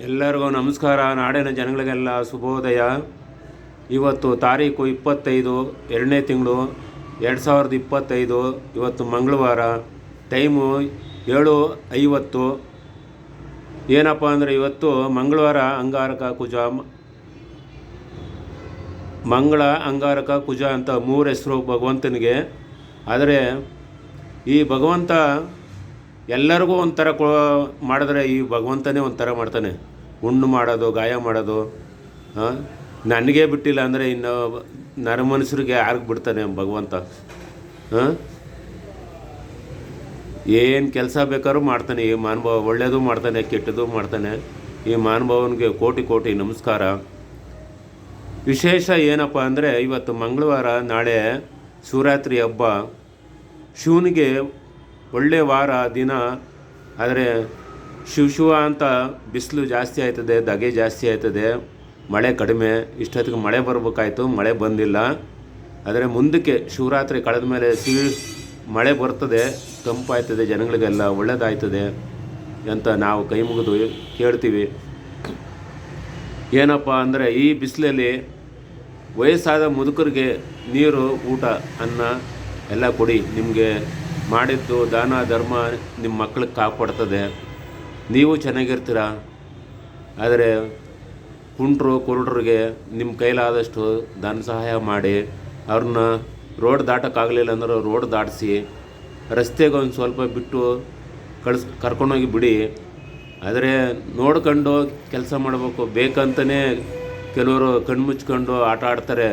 ಎಲ್ಲರಿಗೂ ನಮಸ್ಕಾರ. ನಾಡಿನ ಜನಗಳಿಗೆಲ್ಲ ಶುಭೋದಯ. ಇವತ್ತು ತಾರೀಕು 25 2ನೇ ತಿಂಗಳು 2025. ಇವತ್ತು ಮಂಗಳವಾರ. ಟೈಮು 7:50. ಏನಪ್ಪ ಅಂದರೆ ಇವತ್ತು ಮಂಗಳವಾರ ಅಂಗಾರಕ ಕುಜ, ಮಂಗಳ ಅಂಗಾರಕ ಕುಜ ಅಂತ 3 ಹೆಸರು ಭಗವಂತನಿಗೆ. ಆದರೆ ಈ ಭಗವಂತ ಎಲ್ಲರಿಗೂ ಒಂಥರ ಮಾಡಿದ್ರೆ ಈ ಭಗವಂತನೇ ಒಂಥರ ಮಾಡ್ತಾನೆ. ಹುಣ್ಣು ಮಾಡೋದು, ಗಾಯ ಮಾಡೋದು. ನನಗೇ ಬಿಟ್ಟಿಲ್ಲ ಅಂದರೆ ಇನ್ನು ನರಮನುಷ್ಯರಿಗೆ ಯಾರಿಗೆ ಬಿಡ್ತಾನೆ ಭಗವಂತ? ಏನು ಕೆಲಸ ಬೇಕಾದ್ರೂ ಮಾಡ್ತಾನೆ ಈ ಮಹಾನುಭಾವ. ಒಳ್ಳೆಯದು ಮಾಡ್ತಾನೆ, ಕೆಟ್ಟದ್ದು ಮಾಡ್ತಾನೆ. ಈ ಮಹಾನುಭಾವನಿಗೆ ಕೋಟಿ ಕೋಟಿ ನಮಸ್ಕಾರ. ವಿಶೇಷ ಏನಪ್ಪ ಅಂದರೆ ಇವತ್ತು ಮಂಗಳವಾರ, ನಾಳೆ ಶಿವರಾತ್ರಿ ಹಬ್ಬ. ಶಿವನಿಗೆ ಒಳ್ಳೆಯ ವಾರ ದಿನ. ಆದರೆ ಶಿವ ಅಂತ ಬಿಸಿಲು ಜಾಸ್ತಿ ಆಯ್ತದೆ, ಧಗೆ ಜಾಸ್ತಿ ಆಯ್ತದೆ, ಮಳೆ ಕಡಿಮೆ. ಇಷ್ಟೊತ್ತಿಗೆ ಮಳೆ ಬರಬೇಕಾಯ್ತು, ಮಳೆ ಬಂದಿಲ್ಲ. ಆದರೆ ಮುಂದಕ್ಕೆ ಶಿವರಾತ್ರಿ ಕಳೆದ ಮೇಲೆ ಮಳೆ ಬರ್ತದೆ, ತಂಪಾಯ್ತದೆ, ಜನಗಳಿಗೆಲ್ಲ ಒಳ್ಳೆಯದಾಯ್ತದೆ ಅಂತ ನಾವು ಕೈ ಮುಗಿದು ಕೇಳ್ತೀವಿ. ಏನಪ್ಪ ಅಂದರೆ ಈ ಬಿಸಿಲಲ್ಲಿ ವಯಸ್ಸಾದ ಮುದುಕರಿಗೆ ನೀರು, ಊಟ, ಅನ್ನ ಎಲ್ಲ ಕೊಡಿ. ನಿಮಗೆ ಮಾಡಿದ್ದು ದಾನ ಧರ್ಮ ನಿಮ್ಮ ಮಕ್ಕಳಿಗೆ ಕಾಪಾಡ್ತದೆ, ನೀವು ಚೆನ್ನಾಗಿರ್ತೀರ. ಆದರೆ ಕುಂಟರು ಕುರುಡರಿಗೆ ನಿಮ್ಮ ಕೈಲಾದಷ್ಟು ಧನ ಸಹಾಯ ಮಾಡಿ, ಅವ್ರನ್ನ ರೋಡ್ ದಾಟೋಕ್ಕಾಗಲಿಲ್ಲ ಅಂದ್ರೆ ರೋಡ್ ದಾಟಿಸಿ, ರಸ್ತೆಗೆ ಒಂದು ಸ್ವಲ್ಪ ಬಿಟ್ಟು ಕರ್ಕೊಂಡೋಗಿ ಬಿಡಿ. ಆದರೆ ನೋಡ್ಕೊಂಡು ಕೆಲಸ ಮಾಡಬೇಕು. ಬೇಕಂತಲೇ ಕೆಲವರು ಕಣ್ಮುಚ್ಕೊಂಡು ಆಟ ಆಡ್ತಾರೆ.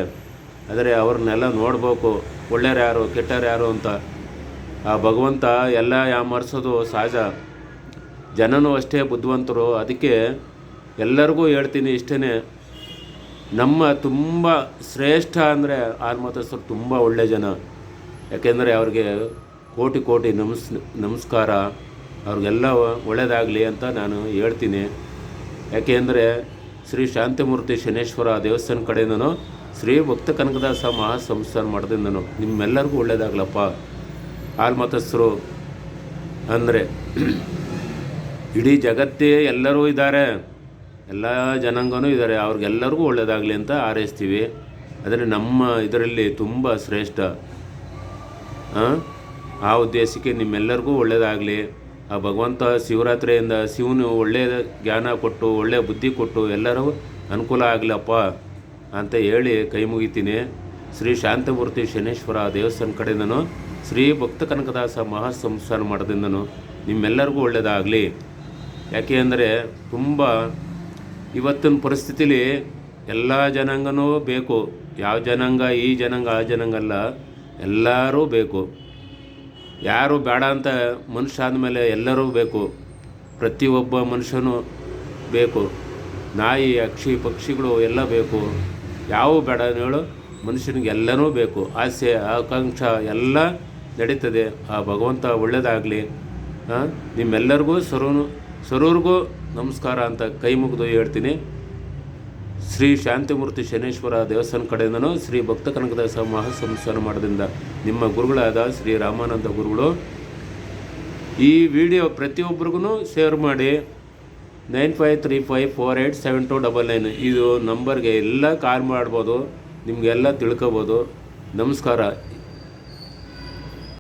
ಆದರೆ ಅವ್ರನ್ನೆಲ್ಲ ನೋಡ್ಬೇಕು, ಒಳ್ಳೆಯರು ಯಾರು, ಕೆಟ್ಟರು ಯಾರು ಅಂತ. ಆ ಭಗವಂತ ಎಲ್ಲ ಯಾಮರ್ಸೋದು ಸಹಜ. ಜನನೂ ಅಷ್ಟೇ ಬುದ್ಧಿವಂತರು. ಅದಕ್ಕೆ ಎಲ್ಲರಿಗೂ ಹೇಳ್ತೀನಿ ಇಷ್ಟೇ, ನಮ್ಮ ತುಂಬ ಶ್ರೇಷ್ಠ ಅಂದರೆ ಆಲ್ಮತಸ್ಥರು ತುಂಬ ಒಳ್ಳೆಯ ಜನ. ಯಾಕೆಂದರೆ ಅವ್ರಿಗೆ ಕೋಟಿ ಕೋಟಿ ನಮಸ್ಕಾರ. ಅವ್ರಿಗೆಲ್ಲ ಒಳ್ಳೆಯದಾಗಲಿ ಅಂತ ನಾನು ಹೇಳ್ತೀನಿ. ಯಾಕೆಂದರೆ ಶ್ರೀ ಶಾಂತಿಮೂರ್ತಿ ಶನೇಶ್ವರ ದೇವಸ್ಥಾನ ಕಡೆಯಿಂದನೂ, ಶ್ರೀ ಭಕ್ತ ಕನಕದಾಸ ಮಹಾಸಂಸ್ಥಾನ ಮಠದಿಂದನೂ ನಿಮ್ಮೆಲ್ಲರಿಗೂ ಒಳ್ಳೆಯದಾಗಲಪ್ಪ. ಆಲ್ಮತಸ್ಥರು ಅಂದರೆ ಇಡೀ ಜಗತ್ತೇ ಎಲ್ಲರೂ ಇದ್ದಾರೆ, ಎಲ್ಲ ಜನಾಂಗನೂ ಇದ್ದಾರೆ. ಅವ್ರಿಗೆಲ್ಲರಿಗೂ ಒಳ್ಳೆಯದಾಗಲಿ ಅಂತ ಹಾರೈಸ್ತೀವಿ. ಆದರೆ ನಮ್ಮ ಇದರಲ್ಲಿ ತುಂಬ ಶ್ರೇಷ್ಠ. ಆ ಉದ್ದೇಶಕ್ಕೆ ನಿಮ್ಮೆಲ್ಲರಿಗೂ ಒಳ್ಳೆಯದಾಗಲಿ. ಆ ಭಗವಂತ ಶಿವರಾತ್ರಿಯಿಂದ ಶಿವನು ಒಳ್ಳೆಯ ಜ್ಞಾನ ಕೊಟ್ಟು, ಒಳ್ಳೆಯ ಬುದ್ಧಿ ಕೊಟ್ಟು ಎಲ್ಲರಿಗೂ ಅನುಕೂಲ ಆಗಲಪ್ಪ ಅಂತ ಹೇಳಿ ಕೈ ಮುಗಿತೀನಿ. ಶ್ರೀ ಶಾಂತಮೂರ್ತಿ ಶನೇಶ್ವರ ದೇವಸ್ಥಾನ ಕಡೆಯಿಂದನೂ, ಶ್ರೀ ಭಕ್ತ ಕನಕದಾಸ ಮಹಾಸಂಸ್ಥಾನ ಮಠದಿಂದನೂ ನಿಮ್ಮೆಲ್ಲರಿಗೂ ಒಳ್ಳೆಯದಾಗಲಿ. ಯಾಕೆ ಅಂದರೆ ತುಂಬ ಇವತ್ತಿನ ಪರಿಸ್ಥಿತಿಲಿ ಎಲ್ಲ ಜನಾಂಗನೂ ಬೇಕು. ಯಾವ ಜನಾಂಗ, ಈ ಜನಾಂಗ ಆ ಜನಾಂಗ ಅಲ್ಲ, ಎಲ್ಲರೂ ಬೇಕು. ಯಾರು ಬೇಡ ಅಂತ ಮನುಷ್ಯ ಆದಮೇಲೆ ಎಲ್ಲರೂ ಬೇಕು. ಪ್ರತಿಯೊಬ್ಬ ಮನುಷ್ಯನೂ ಬೇಕು. ನಾಯಿ, ಅಕ್ಷಿ, ಪಕ್ಷಿಗಳು ಎಲ್ಲ ಬೇಕು. ಯಾವ ಬೇಡ ಹೇಳು, ಮನುಷ್ಯನಿಗೆ ಎಲ್ಲನೂ ಬೇಕು. ಆಸೆ, ಆಕಾಂಕ್ಷ ಎಲ್ಲ ನಡೀತದೆ. ಆ ಭಗವಂತ ಒಳ್ಳೆಯದಾಗಲಿ. ನಿಮ್ಮೆಲ್ಲರಿಗೂ ಸರ್ವರಿಗೂ ನಮಸ್ಕಾರ ಅಂತ ಕೈ ಮುಗಿದು ಹೇಳ್ತೀನಿ. ಶ್ರೀ ಶಾಂತಿಮೂರ್ತಿ ಶನೇಶ್ವರ ದೇವಸ್ಥಾನ ಕಡೆಯಿಂದನೂ, ಶ್ರೀ ಭಕ್ತ ಕನಕದಾಸ ಮಹಾಸಂಸ್ಥಾನ ಮಠದಿಂದ ನಿಮ್ಮ ಗುರುಗಳಾದ ಶ್ರೀ ರಾಮಾನಂದ ಗುರುಗಳು. ಈ ವಿಡಿಯೋ ಪ್ರತಿಯೊಬ್ಬರಿಗೂ ಶೇರ್ ಮಾಡಿ. 9535487299 ಇದು ನಂಬರ್ಗೆ ಎಲ್ಲ ಕಾಲ್ ಮಾಡ್ಬೋದು, ನಿಮಗೆಲ್ಲ ತಿಳ್ಕೊಬೋದು. ನಮಸ್ಕಾರ.